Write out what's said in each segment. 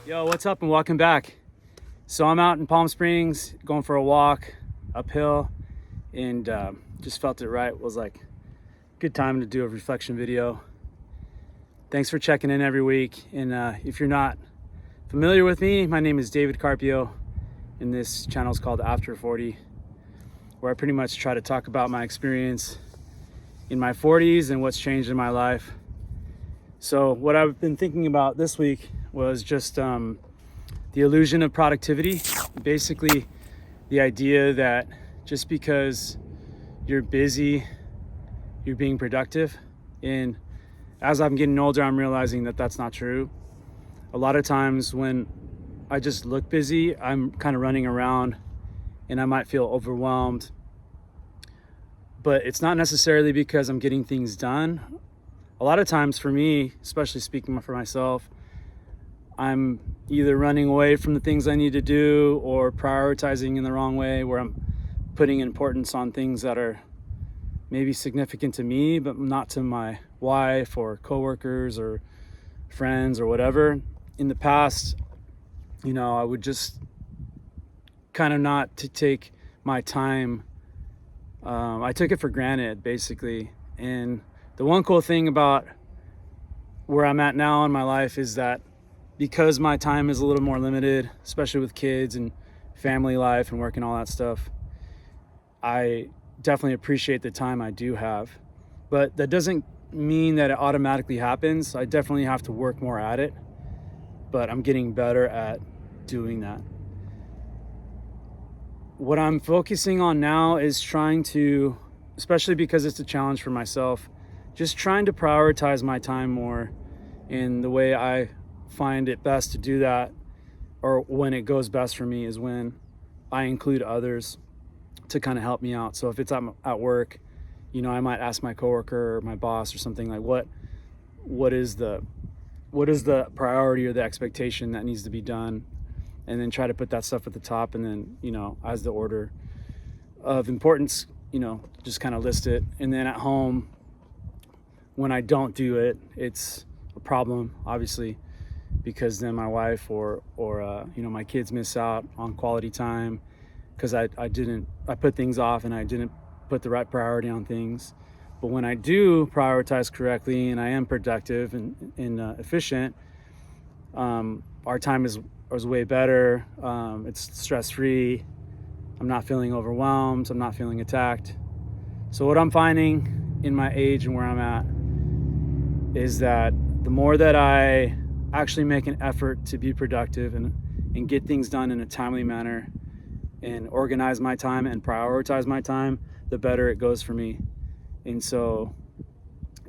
Yo, what's up and welcome back. So I'm out in Palm Springs going for a walk uphill and just felt it right. It was like good time to do a reflection video. Thanks for checking in every week. And if you're not familiar with me, my name is David Carpio and this channel is called After 40, where I pretty much try to talk about my experience in my 40s and what's changed in my life. So what I've been thinking about this week was just the illusion of productivity. Basically, the idea that just because you're busy, you're being productive. And as I'm getting older, I'm realizing that that's not true. A lot of times when I just look busy, I'm kind of running around and I might feel overwhelmed. But it's not necessarily because I'm getting things done. A lot of times for me, especially speaking for myself, I'm either running away from the things I need to do or prioritizing in the wrong way, where I'm putting importance on things that are maybe significant to me, but not to my wife or coworkers or friends or whatever. In the past, I would just kind of not to take my time. I took it for granted, basically. And the one cool thing about where I'm at now in my life is that because my time is a little more limited, especially with kids and family life and work and all that stuff, I definitely appreciate the time I do have. But that doesn't mean that it automatically happens. I definitely have to work more at it, but I'm getting better at doing that. What I'm focusing on now is trying to, especially because it's a challenge for myself, just trying to prioritize my time more. And the way I find it best to do that, or when it goes best for me, is when I include others to kind of help me out. So if it's at work, I might ask my coworker or my boss or something like, what is the priority or the expectation that needs to be done, and then try to put that stuff at the top, and then as the order of importance, just kind of list it. And then at home, when I don't do it, it's a problem, obviously, because then my wife or my kids miss out on quality time because I put things off and I didn't put the right priority on things. But when I do prioritize correctly and I am productive and efficient, our time is way better. It's stress-free. I'm not feeling overwhelmed. I'm not feeling attacked. So what I'm finding in my age and where I'm at is that the more that I actually make an effort to be productive and get things done in a timely manner and organize my time and prioritize my time, the better it goes for me. And so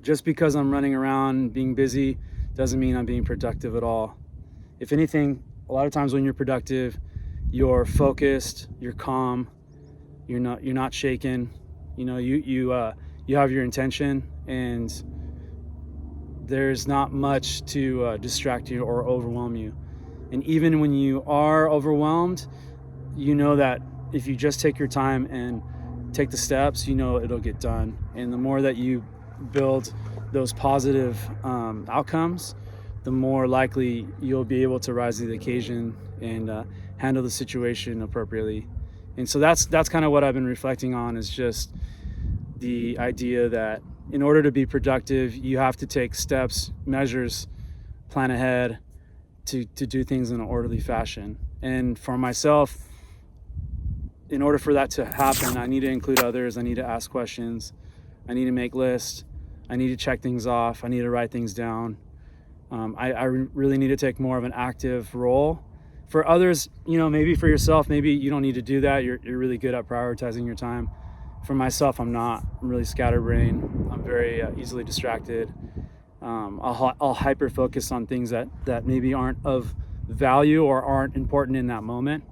just because I'm running around being busy doesn't mean I'm being productive at all. If anything, a lot of times when you're productive, you're focused, you're calm, you're not shaken. You have your intention, and there's not much to distract you or overwhelm you. And even when you are overwhelmed, that if you just take your time and take the steps, it'll get done. And the more that you build those positive outcomes, the more likely you'll be able to rise to the occasion and handle the situation appropriately. And so that's kind of what I've been reflecting on, is just the idea that in order to be productive, you have to take steps, measures, plan ahead to do things in an orderly fashion. And for myself, in order for that to happen, I need to include others. I need to ask questions. I need to make lists. I need to check things off. I need to write things down. I really need to take more of an active role. For others, maybe for yourself, maybe you don't need to do that. You're really good at prioritizing your time. For myself, I'm not. I'm really scatterbrained. I'm very easily distracted. I'll hyper focus on things that maybe aren't of value or aren't important in that moment.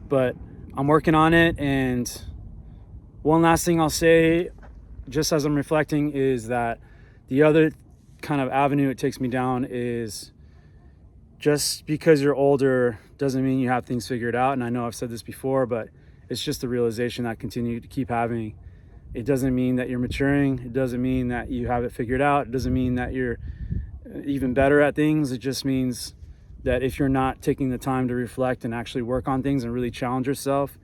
But I'm working on it. And one last thing I'll say, just as I'm reflecting, is that the other kind of avenue it takes me down is just because you're older doesn't mean you have things figured out. And I know I've said this before, but it's just the realization that I continue to keep having. It doesn't mean that you're maturing. It doesn't mean that you have it figured out. It doesn't mean that you're even better at things. It just means that if you're not taking the time to reflect and actually work on things and really challenge yourself,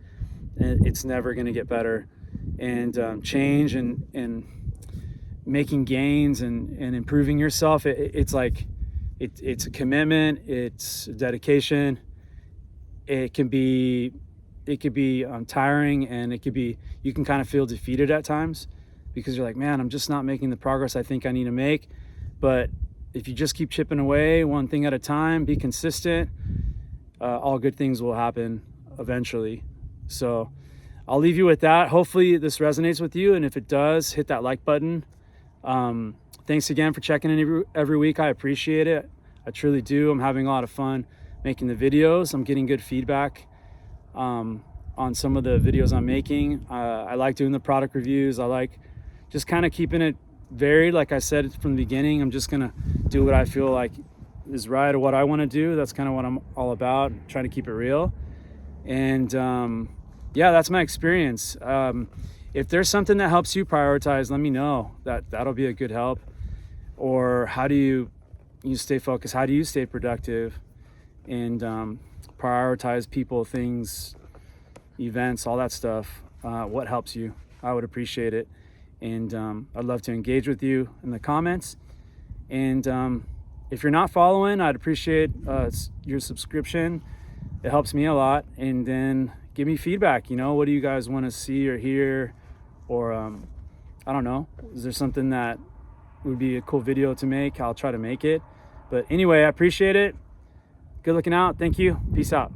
it's never going to get better. And change and making gains and improving yourself, it's like it's a commitment, it's a dedication. It could be tiring, and you can kind of feel defeated at times because you're like, man, I'm just not making the progress I think I need to make. But if you just keep chipping away one thing at a time, be consistent, all good things will happen eventually. So I'll leave you with that. Hopefully this resonates with you, and if it does, hit that like button. Thanks again for checking in every week. I appreciate it. I truly do. I'm having a lot of fun making the videos. I'm getting good feedback on some of the videos I'm making. I like doing the product reviews. I like just kind of keeping it varied. Like I said from the beginning, I'm just gonna do what I feel like is right or what I want to do. That's kind of what I'm all about, trying to keep it real. And yeah, that's my experience. If there's something that helps you prioritize, let me know. That'll be a good help. Or how do you stay focused? How do you stay productive and prioritize people, things, events, all that stuff? What helps you? I would appreciate it. And I'd love to engage with you in the comments. And if you're not following, I'd appreciate your subscription. It helps me a lot. And then give me feedback. What do you guys want to see or hear? Or I don't know, is there something that would be a cool video to make? I'll try to make it. But anyway, I appreciate it. Good looking out. Thank you. Peace out.